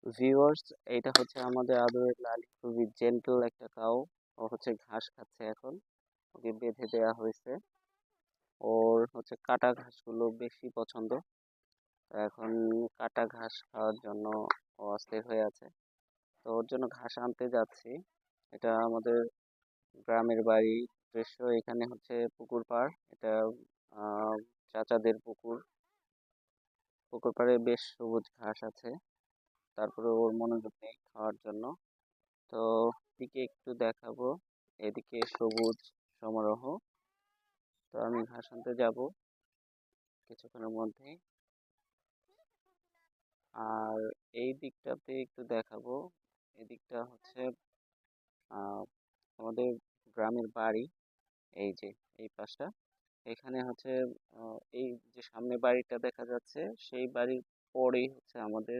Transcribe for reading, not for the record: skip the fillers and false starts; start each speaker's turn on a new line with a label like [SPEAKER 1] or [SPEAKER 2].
[SPEAKER 1] Viewers, এইটা হচ্ছে আমাদের আদরের লালি, খুবই জেন্টল একটা কাউ। ও হচ্ছে ঘাস খাচ্ছে এখন। ওকে বেঁধে দেওয়া হয়েছে। ওর হচ্ছে কাটা ঘাসগুলো বেশি পছন্দ। তো এখন কাটা ঘাস খাওয়ার জন্য ও অস্থির হয়ে আছে। তো ওর জন্য ঘাস আনতে যাচ্ছি। এটা আমাদের গ্রামের বাড়ি দৃশ্য। এখানে হচ্ছে পুকুর পাড়। এটা আহ চাচাদের পুকুর। পুকুর পাড়ে বেশ সবুজ ঘাস আছে। তারপরে ওর মনোযোগ নেই খাওয়ার জন্য। তো এদিকে একটু দেখাবো। এদিকে সবুজ সমারোহ। তো আমি ঘাস আনতে যাব কিছুক্ষণের মধ্যেই। আর এই দিকটাতে একটু দেখাবো। এদিকটা হচ্ছে আহ আমাদের গ্রামের বাড়ি। এই যে এই পাশটা, এখানে হচ্ছে এই যে সামনে বাড়িটা দেখা যাচ্ছে, সেই বাড়ির পরেই হচ্ছে আমাদের